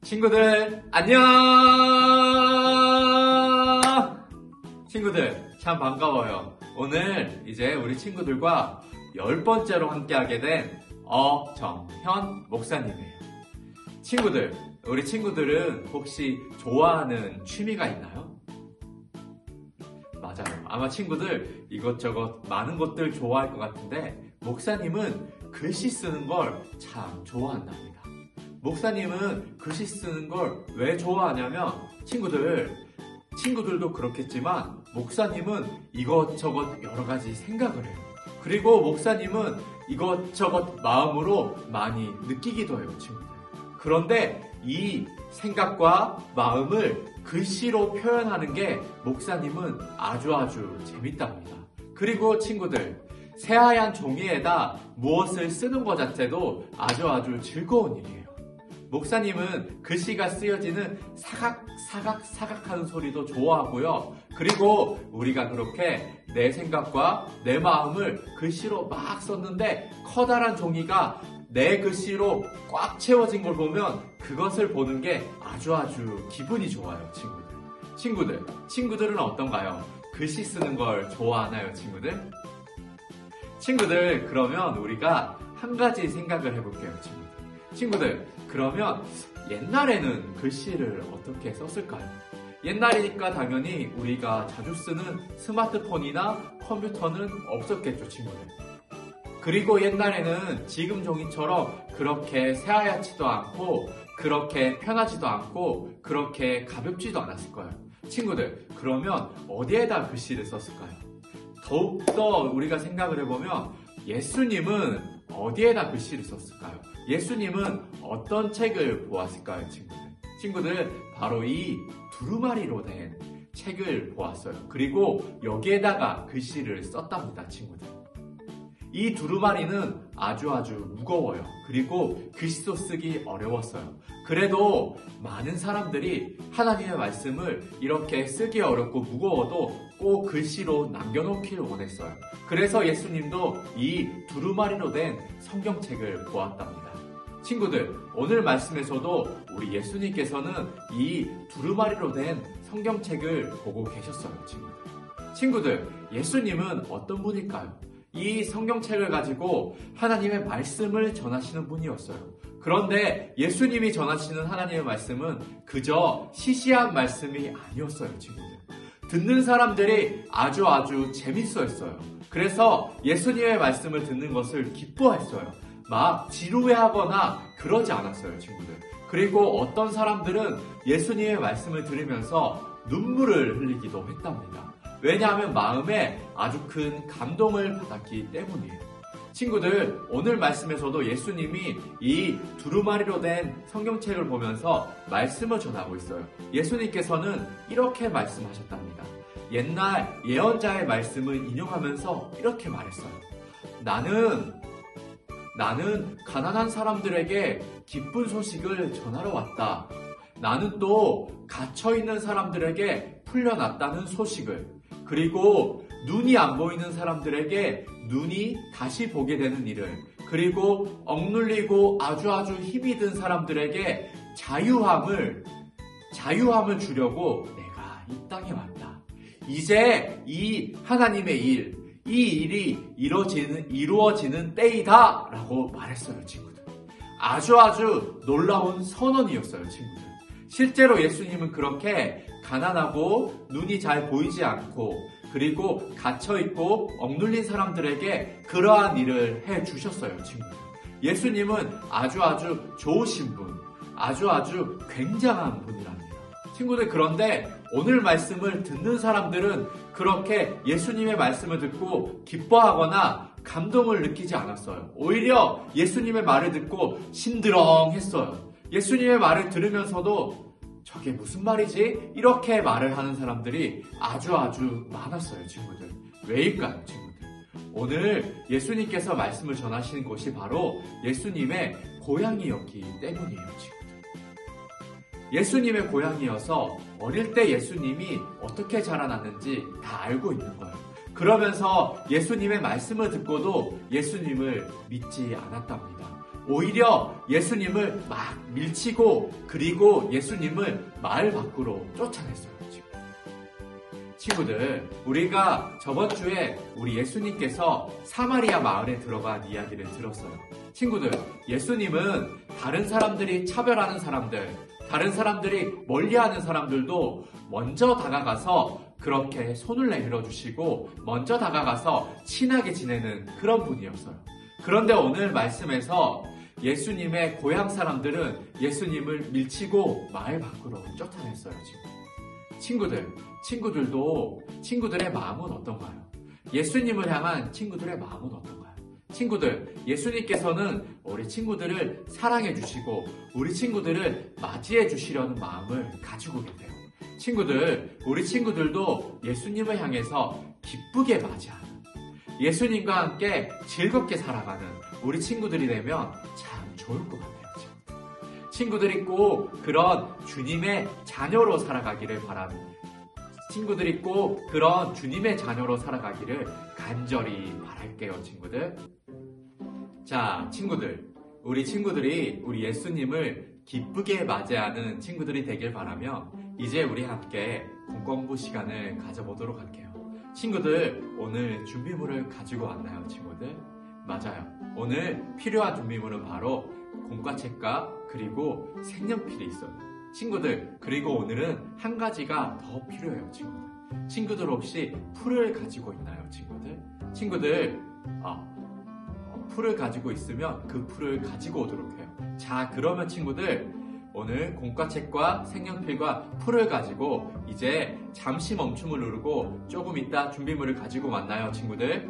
친구들 안녕! 친구들 참 반가워요. 오늘 이제 우리 친구들과 10번째로 함께하게 된 어정현 목사님이에요. 친구들, 우리 친구들은 혹시 좋아하는 취미가 있나요? 맞아요. 아마 친구들 이것저것 많은 것들 좋아할 것 같은데 목사님은 글씨 쓰는 걸 참 좋아한답니다. 목사님은 글씨 쓰는 걸 왜 좋아하냐면 친구들도 그렇겠지만 목사님은 이것저것 여러 가지 생각을 해요. 그리고 목사님은 이것저것 마음으로 많이 느끼기도 해요, 친구들. 그런데 이 생각과 마음을 글씨로 표현하는 게 목사님은 아주 재밌답니다. 그리고 친구들, 새하얀 종이에다 무엇을 쓰는 것 자체도 아주 즐거운 일이에요. 목사님은 글씨가 쓰여지는 사각하는 소리도 좋아하고요. 그리고 우리가 그렇게 내 생각과 내 마음을 글씨로 막 썼는데 커다란 종이가 내 글씨로 꽉 채워진 걸 보면 그것을 보는 게 아주 기분이 좋아요, 친구들. 친구들은 어떤가요? 글씨 쓰는 걸 좋아하나요, 친구들? 친구들, 그러면 우리가 한 가지 생각을 해볼게요, 친구들, 그러면 옛날에는 글씨를 어떻게 썼을까요? 옛날이니까 당연히 우리가 자주 쓰는 스마트폰이나 컴퓨터는 없었겠죠, 친구들. 그리고 옛날에는 지금 종이처럼 그렇게 새하얗지도 않고 그렇게 편하지도 않고 그렇게 가볍지도 않았을 거예요. 친구들, 그러면 어디에다 글씨를 썼을까요? 더욱더 우리가 생각을 해보면 예수님은 어디에다 글씨를 썼을까요? 예수님은 어떤 책을 보았을까요, 친구들, 바로 이 두루마리로 된 책을 보았어요. 그리고 여기에다가 글씨를 썼답니다, 친구들. 이 두루마리는 아주 무거워요. 그리고 글씨도 쓰기 어려웠어요. 그래도 많은 사람들이 하나님의 말씀을 이렇게 쓰기 어렵고 무거워도 꼭 글씨로 남겨놓기를 원했어요. 그래서 예수님도 이 두루마리로 된 성경책을 보았답니다. 친구들, 오늘 말씀에서도 우리 예수님께서는 이 두루마리로 된 성경책을 보고 계셨어요, 친구들, 예수님은 어떤 분일까요? 이 성경책을 가지고 하나님의 말씀을 전하시는 분이었어요. 그런데 예수님이 전하시는 하나님의 말씀은 그저 시시한 말씀이 아니었어요, 친구들. 듣는 사람들이 아주 재밌어 했어요. 그래서 예수님의 말씀을 듣는 것을 기뻐했어요. 막 지루해하거나 그러지 않았어요, 친구들. 그리고 어떤 사람들은 예수님의 말씀을 들으면서 눈물을 흘리기도 했답니다. 왜냐하면 마음에 아주 큰 감동을 받았기 때문이에요. 친구들, 오늘 말씀에서도 예수님이 이 두루마리로 된 성경책을 보면서 말씀을 전하고 있어요. 예수님께서는 이렇게 말씀하셨답니다. 옛날 예언자의 말씀을 인용하면서 이렇게 말했어요. 나는 가난한 사람들에게 기쁜 소식을 전하러 왔다. 나는 또 갇혀있는 사람들에게 풀려났다는 소식을, 그리고 눈이 안 보이는 사람들에게 눈이 다시 보게 되는 일을, 그리고 억눌리고 아주 힘이 든 사람들에게 자유함을 주려고 내가 이 땅에 왔다. 이제 이 하나님의 이 일이 이루어지는 때이다 라고 말했어요, 친구들. 아주 놀라운 선언이었어요, 친구들. 실제로 예수님은 그렇게 가난하고 눈이 잘 보이지 않고 그리고 갇혀있고 억눌린 사람들에게 그러한 일을 해주셨어요, 친구들. 예수님은 아주 좋으신 분, 아주 굉장한 분이랍니다. 친구들, 그런데 오늘 말씀을 듣는 사람들은 그렇게 예수님의 말씀을 듣고 기뻐하거나 감동을 느끼지 않았어요. 오히려 예수님의 말을 듣고 심드렁했어요. 예수님의 말을 들으면서도 저게 무슨 말이지? 이렇게 말을 하는 사람들이 아주 많았어요, 친구들. 왜일까요, 친구들? 오늘 예수님께서 말씀을 전하시는 곳이 바로 예수님의 고향이었기 때문이에요, 친구들. 예수님의 고향이어서 어릴 때 예수님이 어떻게 자라났는지 다 알고 있는 거예요. 그러면서 예수님의 말씀을 듣고도 예수님을 믿지 않았답니다. 오히려 예수님을 막 밀치고 그리고 예수님을 마을 밖으로 쫓아냈어요. 친구들, 우리가 저번 주에 우리 예수님께서 사마리아 마을에 들어간 이야기를 들었어요. 친구들, 예수님은 다른 사람들이 차별하는 사람들, 다른 사람들이 멀리하는 사람들도 먼저 다가가서 그렇게 손을 내밀어 주시고 먼저 다가가서 친하게 지내는 그런 분이었어요. 그런데 오늘 말씀에서 예수님의 고향 사람들은 예수님을 밀치고 마을 밖으로 쫓아냈어요. 친구들도 친구들의 마음은 어떤가요? 예수님을 향한 친구들의 마음은 어떤가요? 친구들, 예수님께서는 우리 친구들을 사랑해 주시고 우리 친구들을 맞이해 주시려는 마음을 가지고 계세요. 친구들, 우리 친구들도 예수님을 향해서 기쁘게 맞이하는, 예수님과 함께 즐겁게 살아가는 우리 친구들이 되면 참 좋을 것 같아요. 친구들이 꼭 그런 주님의 자녀로 살아가기를 바랍니다. 친구들이 꼭 그런 주님의 자녀로 살아가기를 간절히 바랄게요, 친구들. 자, 친구들. 우리 친구들이 우리 예수님을 기쁘게 맞이하는 친구들이 되길 바라며 이제 우리 함께 공공부 시간을 가져보도록 할게요. 친구들, 오늘 준비물을 가지고 왔나요, 친구들? 맞아요. 오늘 필요한 준비물은 바로 공과책과 그리고 색연필이 있어요. 친구들, 그리고 오늘은 한 가지가 더 필요해요, 친구들. 친구들 혹시 풀을 가지고 있나요, 친구들? 친구들, 풀을 가지고 있으면 그 풀을 가지고 오도록 해요. 자, 그러면 친구들, 오늘 공과책과 색연필과 풀을 가지고 이제 잠시 멈춤을 누르고 조금 이따 준비물을 가지고 만나요, 친구들.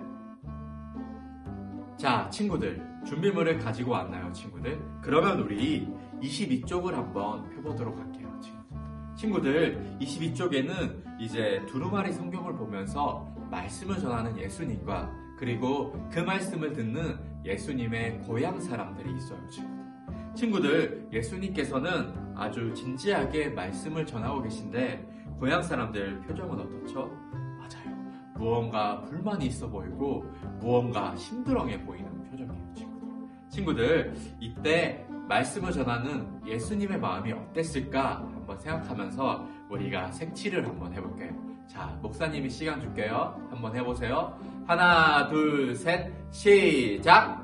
자, 친구들, 준비물을 가지고 왔나요, 친구들? 그러면 우리 22쪽을 한번 펴보도록 할게요, 친구들. 22쪽에는 이제 두루마리 성경을 보면서 말씀을 전하는 예수님과 그리고 그 말씀을 듣는 예수님의 고향 사람들이 있어요, 친구들. 예수님께서는 아주 진지하게 말씀을 전하고 계신데 고향 사람들 표정은 어떻죠? 맞아요. 무언가 불만이 있어 보이고 무언가 심드렁해 보이는 표정이에요, 친구들. 이때 말씀을 전하는 예수님의 마음이 어땠을까 한번 생각하면서 우리가 색칠을 한번 해볼게요. 자, 목사님이 시간 줄게요. 한번 해보세요. 하나, 둘, 셋, 시작!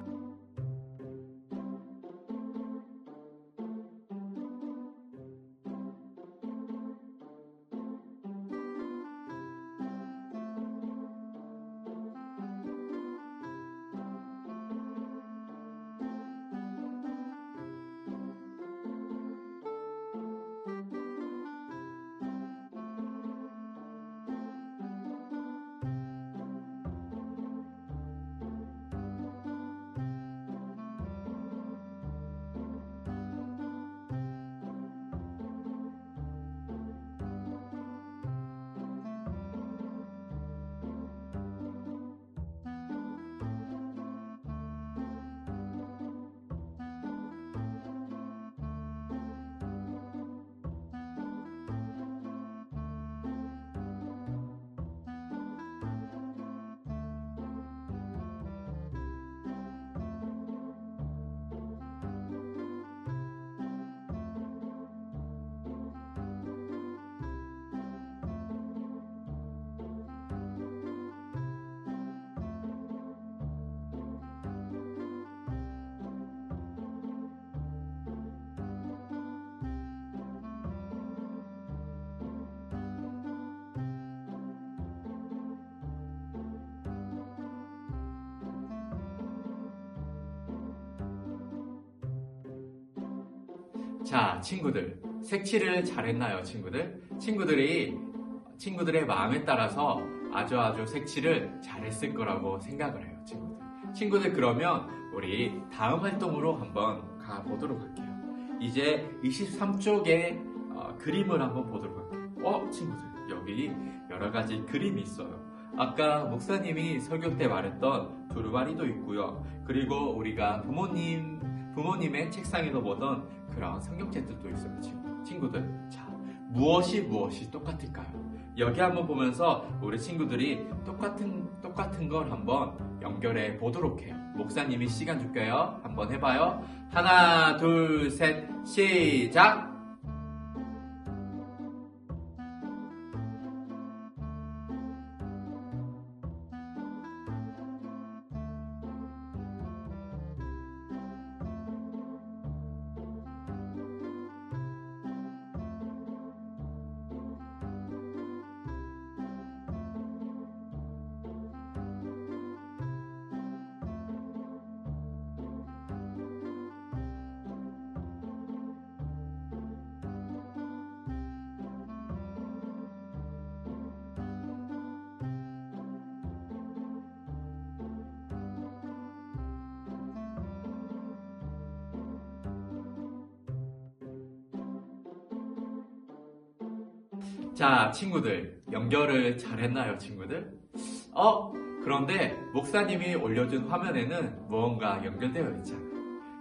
자, 친구들, 색칠을 잘했나요, 친구들? 친구들의 마음에 따라서 아주 색칠을 잘했을 거라고 생각을 해요, 친구들, 그러면 우리 다음 활동으로 한번 가보도록 할게요. 이제 23쪽의 그림을 한번 보도록 할게요. 친구들, 여기 여러 가지 그림이 있어요. 아까 목사님이 설교 때 말했던 두루마리도 있고요. 그리고 우리가 부모님의 책상에서 보던 그런 성경책들도 있어요, 친구들. 자, 무엇이 똑같을까요? 여기 한번 보면서 우리 친구들이 똑같은 걸 한번 연결해 보도록 해요. 목사님이 시간 줄게요. 한번 해봐요. 하나, 둘, 셋, 시작! 자, 친구들, 연결을 잘했나요, 친구들? 그런데 목사님이 올려준 화면에는 무언가 연결되어 있잖아요.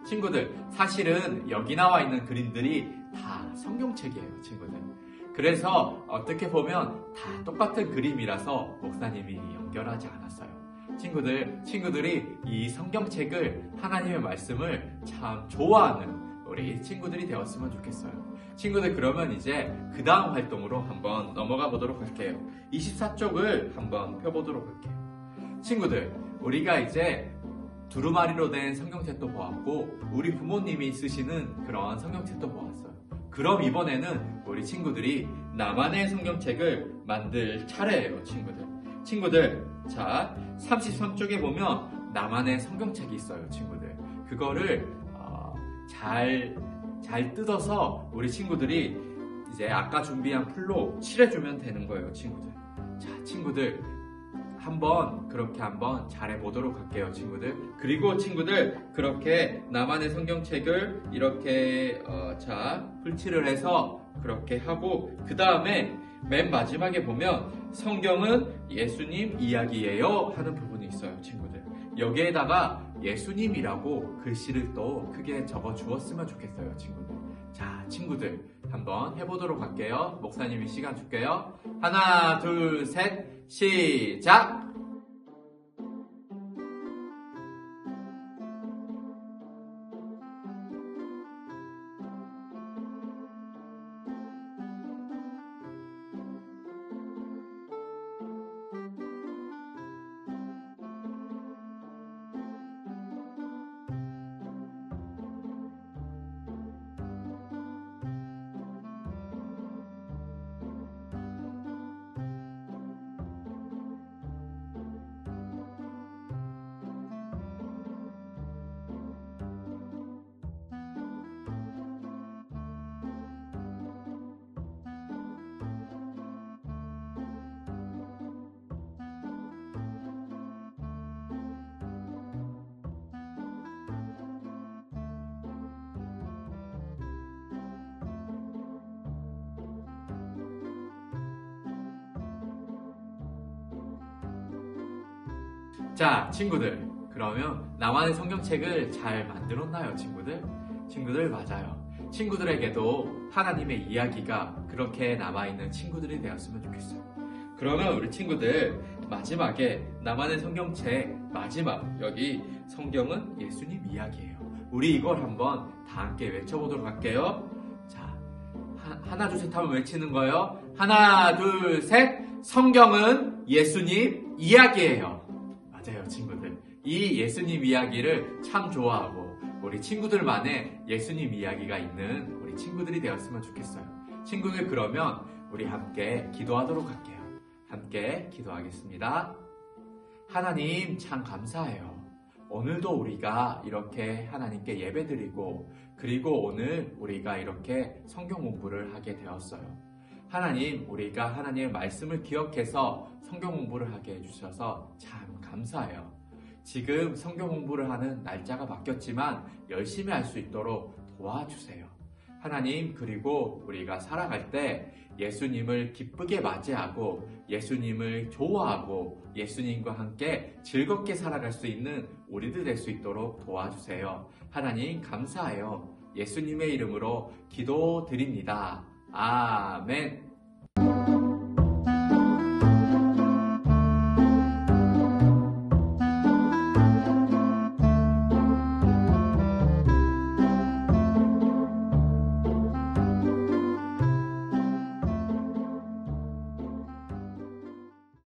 친구들, 사실은 여기 나와 있는 그림들이 다 성경책이에요, 친구들. 그래서 어떻게 보면 다 똑같은 그림이라서 목사님이 연결하지 않았어요. 친구들이 이 성경책을, 하나님의 말씀을 참 좋아하는 우리 친구들이 되었으면 좋겠어요. 친구들, 그러면 이제 그 다음 활동으로 한번 넘어가 보도록 할게요. 24쪽을 한번 펴보도록 할게요. 친구들, 우리가 이제 두루마리로 된 성경책도 보았고 우리 부모님이 쓰시는 그런 성경책도 보았어요. 그럼 이번에는 우리 친구들이 나만의 성경책을 만들 차례예요, 친구들. 자, 33쪽에 보면 나만의 성경책이 있어요, 친구들. 그거를 잘 뜯어서 우리 친구들이 이제 아까 준비한 풀로 칠해주면 되는 거예요, 친구들. 자, 친구들, 그렇게 한번 잘해보도록 할게요, 친구들. 그리고 친구들, 그렇게 나만의 성경책을 이렇게 풀칠을 해서 그렇게 하고, 그 다음에 맨 마지막에 보면 성경은 예수님 이야기예요 하는 부분이 있어요, 친구들. 여기에다가 예수님이라고 글씨를 또 크게 적어 주었으면 좋겠어요, 친구들. 자, 친구들, 한번 해보도록 할게요. 목사님이 시간 줄게요. 하나, 둘, 셋, 시작! 자, 친구들, 그러면 나만의 성경책을 잘 만들었나요, 친구들? 친구들, 맞아요. 친구들에게도 하나님의 이야기가 그렇게 남아있는 친구들이 되었으면 좋겠어요. 그러면 우리 친구들, 마지막에 나만의 성경책 마지막, 여기 성경은 예수님 이야기예요. 우리 이걸 한번 다 함께 외쳐보도록 할게요. 자, 하나, 둘, 셋 하면 외치는 거예요. 하나, 둘, 셋. 성경은 예수님 이야기예요. 맞아요, 친구들. 이 예수님 이야기를 참 좋아하고 우리 친구들만의 예수님 이야기가 있는 우리 친구들이 되었으면 좋겠어요. 친구들, 그러면 우리 함께 기도하도록 할게요. 함께 기도하겠습니다. 하나님, 참 감사해요. 오늘도 우리가 이렇게 하나님께 예배드리고, 그리고 오늘 우리가 이렇게 성경 공부를 하게 되었어요. 하나님, 우리가 하나님의 말씀을 기억해서 성경 공부를 하게 해주셔서 참 감사해요. 지금 성경 공부를 하는 날짜가 바뀌었지만 열심히 할 수 있도록 도와주세요. 하나님, 그리고 우리가 살아갈 때 예수님을 기쁘게 맞이하고 예수님을 좋아하고 예수님과 함께 즐겁게 살아갈 수 있는 우리들 될 수 있도록 도와주세요. 하나님, 감사해요. 예수님의 이름으로 기도드립니다. 아멘.